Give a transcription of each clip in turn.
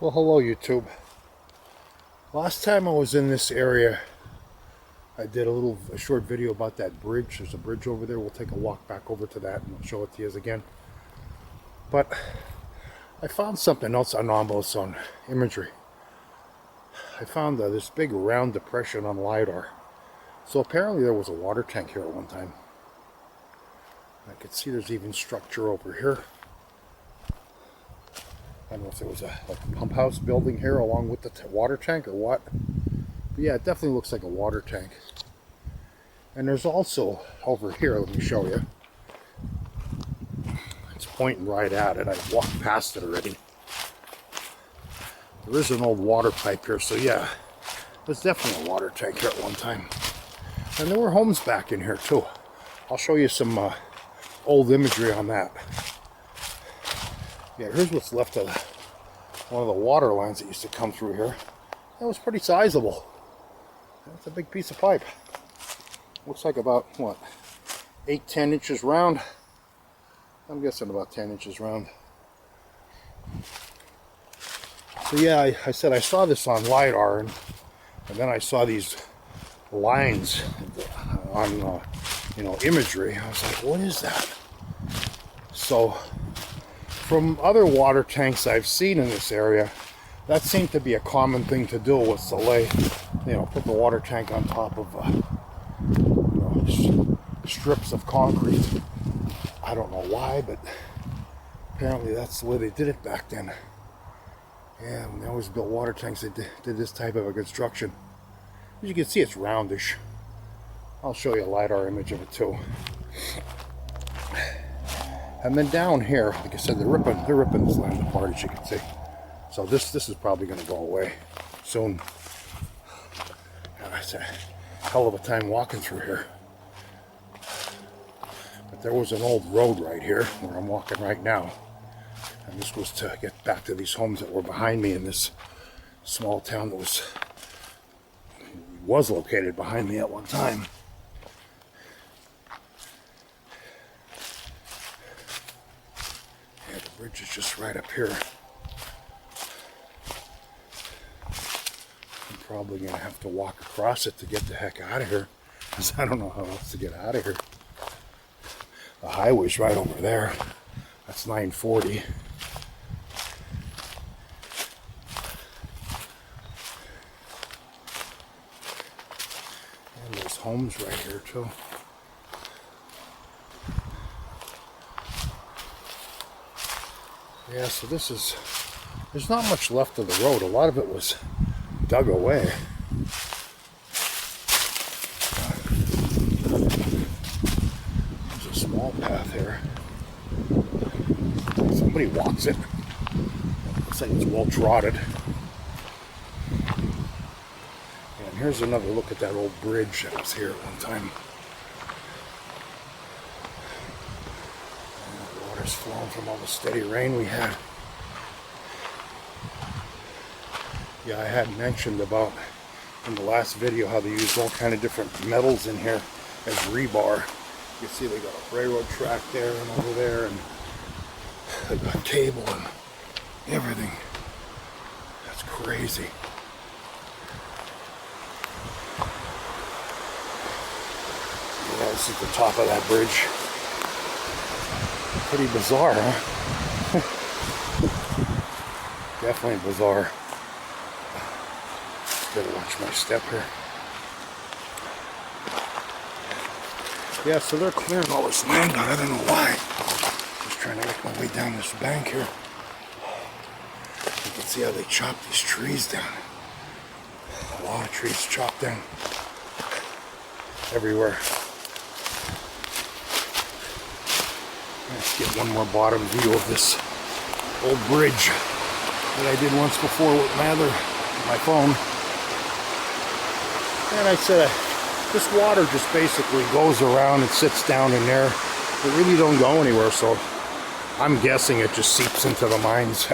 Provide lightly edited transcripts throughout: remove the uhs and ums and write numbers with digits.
Well, hello YouTube. Last time I was in this area, I did a short video about that bridge. There's a bridge over there. We'll take a walk back over to that and I'll show it to you again. But I found something else anomalous on imagery. I found this big round depression on LiDAR. So apparently there was a water tank here at one time. I could see there's even structure over here. I don't know if there was a pump house building here along with the water tank or what. But yeah, it definitely looks like a water tank. And there's also over here, let me show you. It's pointing right at it. I've walked past it already. There is an old water pipe here, so yeah, there's definitely a water tank here at one time. And there were homes back in here too. I'll show you some old imagery on that. Yeah, here's what's left of one of the water lines that used to come through here. That was pretty sizable. That's a big piece of pipe. Looks like about, what, 8-10 inches round? I'm guessing about 10 inches round. So yeah, I said I saw this on LiDAR, and then I saw these lines on, imagery. I was like, what is that? So, from other water tanks I've seen in this area, that seemed to be a common thing to do, was to lay, put the water tank on top of strips of concrete. I don't know why, but apparently that's the way they did it back then. Yeah, when they always built water tanks, they did this type of a construction. As you can see, it's roundish. I'll show you a LiDAR image of it too. And then down here, like I said, they're ripping this land apart, as you can see. So this is probably going to go away soon. And it's a hell of a time walking through here. But there was an old road right here where I'm walking right now. And this was to get back to these homes that were behind me in this small town that was located behind me at one time. Yeah, the bridge is just right up here. I'm probably going to have to walk across it to get the heck out of here, because I don't know how else to get out of here. The highway's right over there. That's 940. And there's homes right here too. Yeah, so there's not much left of the road. A lot of it was dug away. There's a small path here. Somebody walks it. Looks like it's well trotted. And here's another look at that old bridge that was here at one time. Water's flowing from all the steady rain we had. Yeah, I had mentioned about in the last video how they use all kind of different metals in here as rebar. You can see they got a railroad track there and over there, and they got cable and everything. That's crazy. Yeah, this is the top of that bridge. Pretty bizarre, huh? Definitely bizarre. Better watch my step here. Yeah, so they're clearing all this land out. I don't know why. Just trying to make my way down this bank here. You can see how they chop these trees down. A lot of trees chopped down everywhere. Let's get one more bottom view of this old bridge that I did once before with my phone. And I said, this water just basically goes around and sits down in there. It really don't go anywhere, so I'm guessing it just seeps into the mines.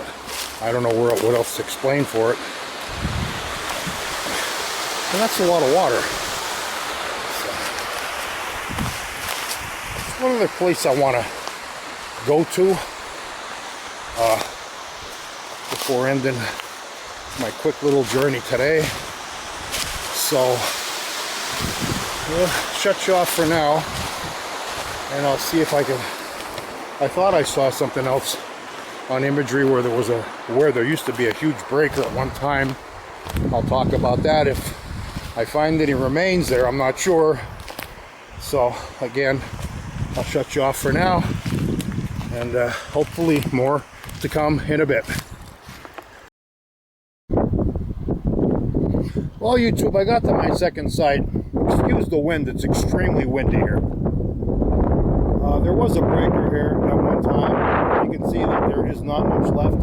I don't know what else to explain for it. And that's a lot of water. So, one other place I want to go to before ending my quick little journey today. So we'll shut you off for now, and I'll see if I can. I thought I saw something else on imagery where there used to be a huge breaker at one time. I'll talk about that if I find any remains there. I'm not sure. So again, I'll shut you off for now, and hopefully more to come in a bit. Well, YouTube, I got to my second site. Excuse the wind, it's extremely windy here. There was a breaker here at one time. You can see that there is not much left.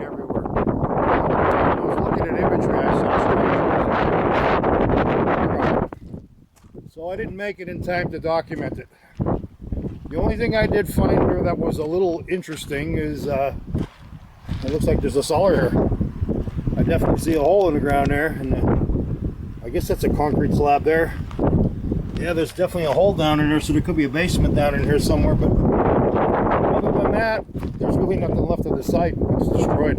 Everywhere. I was looking at imagery, I saw strange. So I didn't make it in time to document it. The only thing I did find here that was a little interesting is it looks like there's a cellar here. I definitely see a hole in the ground there, and I guess that's a concrete slab there. Yeah, there's definitely a hole down in there, so there could be a basement down in here somewhere, but other than that, there's really nothing left of the site. It's destroyed.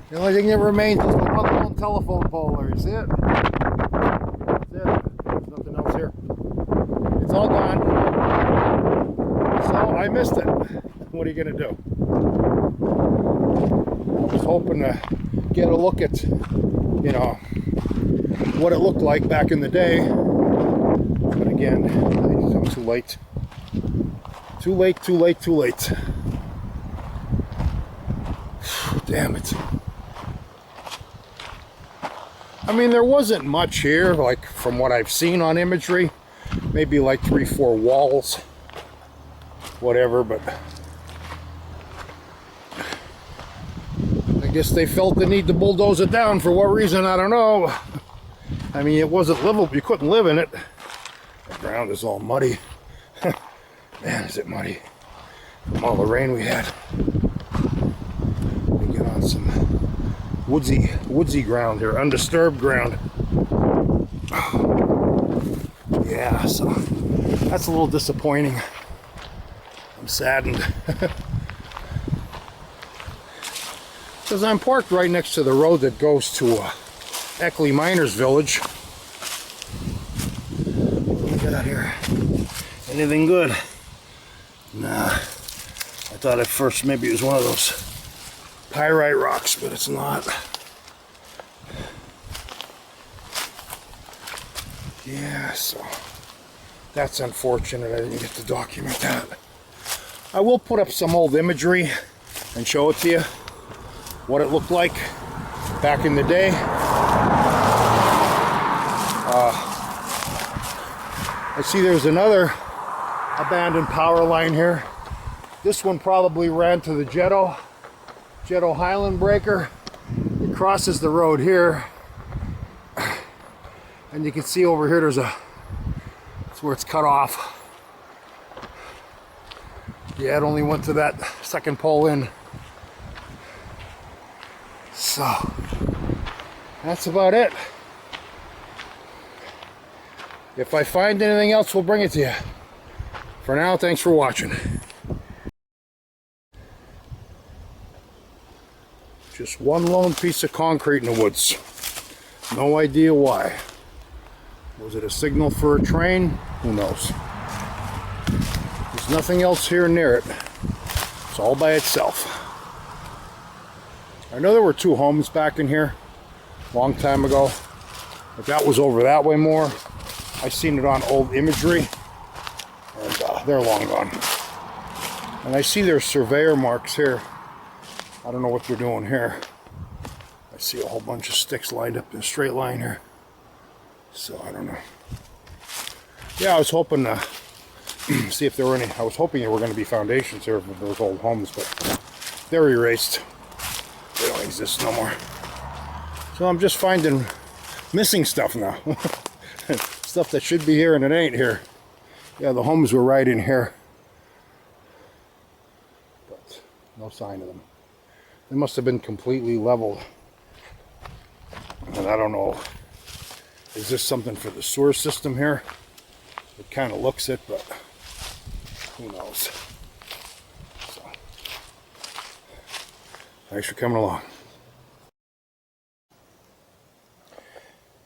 The only thing that remains is the one telephone pole there. You see it? That's it. There's nothing else here. It's all gone. So I missed it. What are you going to do? I was hoping to get a look at, you know, what it looked like back in the day. But again, I'm too late. Too late, too late, too late. Damn it. I mean, there wasn't much here, like from what I've seen on imagery. Maybe like 3-4 walls. Whatever, but I guess they felt the need to bulldoze it down for what reason, I don't know. I mean, it wasn't livable. You couldn't live in it. The ground is all muddy. Man, is it muddy from all the rain we had. We get on some woodsy ground here, undisturbed ground. Yeah, so that's a little disappointing. I'm saddened. Because I'm parked right next to the road that goes to Eckley Miners Village. What do we got here? Anything good? Nah. I thought at first maybe it was one of those pyrite rocks, but it's not. Yeah, so that's unfortunate. I didn't get to document that. I will put up some old imagery and show it to you, what it looked like back in the day. I see there's another abandoned power line here. This one probably ran to the Jetto Highland breaker. It crosses the road here. And you can see over here that's where it's cut off. Yeah, it only went to that second pole in. So, that's about it. If I find anything else, we'll bring it to you. For now, thanks for watching. Just one lone piece of concrete in the woods. No idea why. Was it a signal for a train? Who knows? There's nothing else here near it. It's all by itself. I know there were 2 homes back in here a long time ago, but that was over that way more. I seen it on old imagery, and they're long gone. And I see there's surveyor marks here. I don't know what they're doing here. I see a whole bunch of sticks lined up in a straight line here. So I don't know. Yeah, I was hoping to see if there were any. I was hoping there were going to be foundations here of those old homes, but they're erased. They don't exist no more. So I'm just finding missing stuff now. Stuff that should be here and it ain't here. Yeah, the homes were right in here, but no sign of them. They must have been completely leveled. And I don't know. Is this something for the sewer system here? It kind of looks it, but who knows. Thanks for coming along.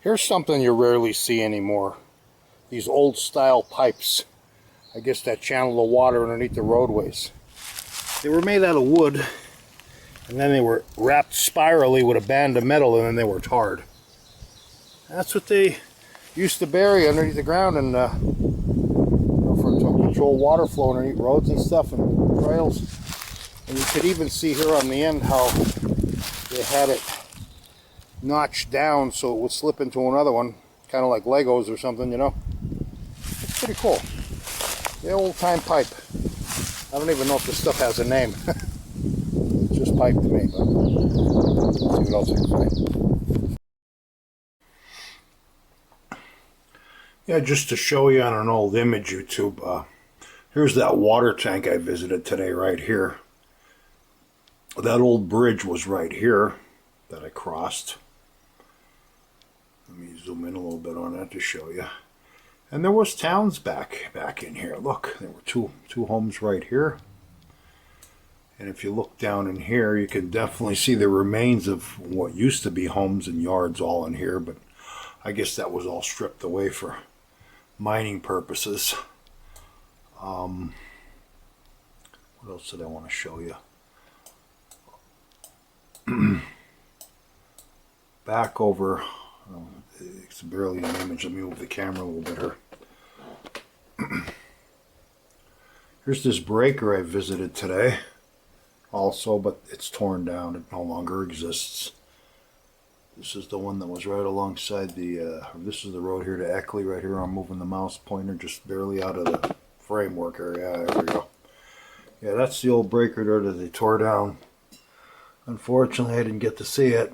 Here's something you rarely see anymore. These old style pipes. I guess that channel the water underneath the roadways. They were made out of wood, and then they were wrapped spirally with a band of metal, and then they were tarred. That's what they used to bury underneath the ground, and to control water flow underneath roads and stuff and trails. And you could even see here on the end how they had it notched down so it would slip into another one, kind of like Legos or something, you know. It's pretty cool. The old-time pipe. I don't even know if this stuff has a name. It's just pipe to me, but let's see what else I can find. Yeah, just to show you on an old image, YouTube, here's that water tank I visited today right here. That old bridge was right here that I crossed. Let me zoom in a little bit on that to show you. And there was towns back in here. Look, there were two homes right here. And if you look down in here, you can definitely see the remains of what used to be homes and yards all in here. But I guess that was all stripped away for mining purposes. What else did I want to show you? Back over, it's barely an image. Let me move the camera a little bit here. Here's this breaker I visited today also, but it's torn down. It no longer exists. This is the one that was right alongside the, this is the road here to Eckley right here. I'm moving the mouse pointer just barely out of the framework area. There we go. Yeah, that's the old breaker there that they tore down. Unfortunately, I didn't get to see it.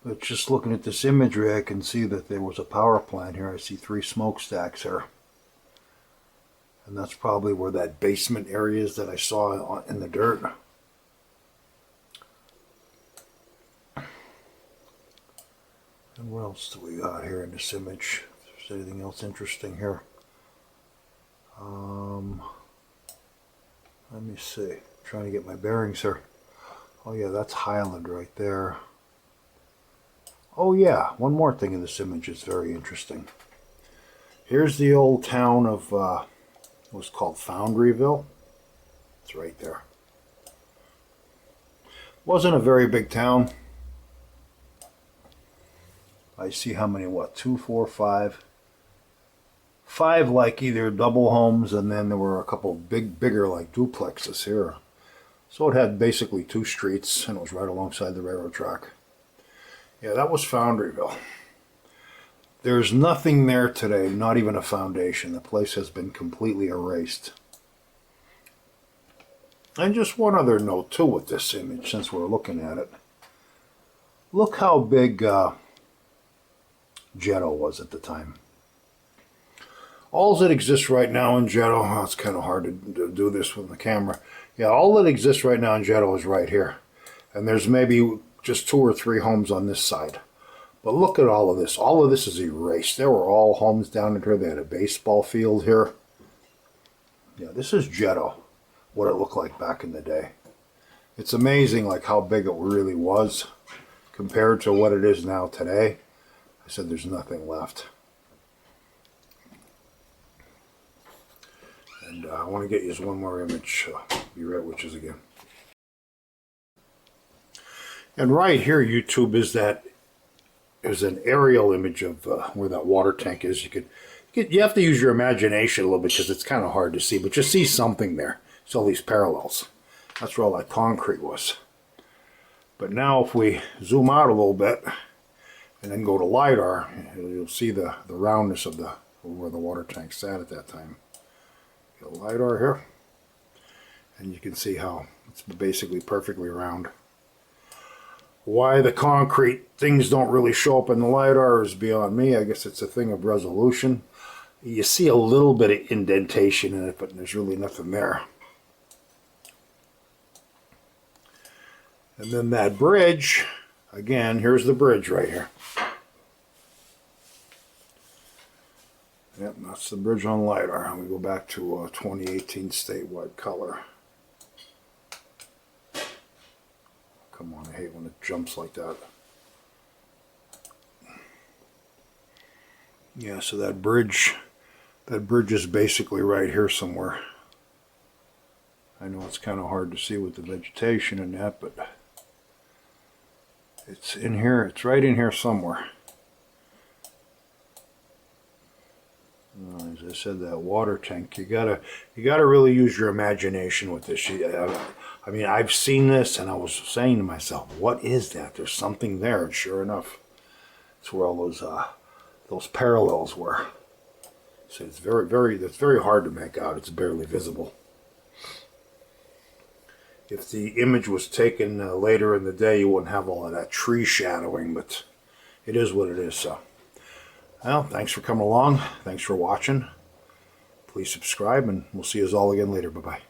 But just looking at this imagery, I can see that there was a power plant here. I see 3 smokestacks here. And that's probably where that basement area is that I saw in the dirt. And what else do we got here in this image? If there's anything else interesting here. Let me see. I'm trying to get my bearings here. Oh yeah, that's Highland right there. Oh yeah, one more thing in this image is very interesting. Here's the old town of, it was called Foundryville. It's right there. Wasn't a very big town. I see how many, what, 2, 4, 5. 5 like either double homes, and then there were a couple bigger like duplexes here. So it had basically 2 streets, and it was right alongside the railroad track. Yeah, that was Foundryville. There's nothing there today, not even a foundation. The place has been completely erased. And just one other note too with this image, since we're looking at it. Look how big Jetto was at the time. All that exists right now in Jetto, oh, it's kind of hard to do this with the camera. Yeah, all that exists right now in Jetto is right here. And there's maybe just 2 or 3 homes on this side. But look at all of this. All of this is erased. There were all homes down in here. They had a baseball field here. Yeah, this is Jetto, what it looked like back in the day. It's amazing like how big it really was compared to what it is now today. I said there's nothing left. And I want to get you one more image. Be right with you again. And right here, YouTube, is an aerial image of where that water tank is. You have to use your imagination a little bit because it's kind of hard to see, but you see something there. It's all these parallels. That's where all that concrete was. But now if we zoom out a little bit and then go to LiDAR, you'll see the roundness of where the water tank sat at that time. Got LiDAR here, and you can see how it's basically perfectly round. Why the concrete things don't really show up in the LiDAR is beyond me. I guess it's a thing of resolution. You see a little bit of indentation in it, but there's really nothing there. And then that bridge, again, here's the bridge right here. Yep, that's the bridge on LiDAR. And we go back to 2018 statewide color. Come on, I hate when it jumps like that. Yeah, so that bridge is basically right here somewhere. I know it's kind of hard to see with the vegetation and that, but it's in here. It's right in here somewhere. As I said, that water tank, you gotta really use your imagination with this. I mean, I've seen this, and I was saying to myself, "What is that?" There's something there, and sure enough, it's where all those parallels were. So it's very hard to make out. It's barely visible. If the image was taken later in the day, you wouldn't have all of that tree shadowing, but it is what it is. So, well, thanks for coming along. Thanks for watching. Please subscribe, and we'll see you all again later. Bye-bye.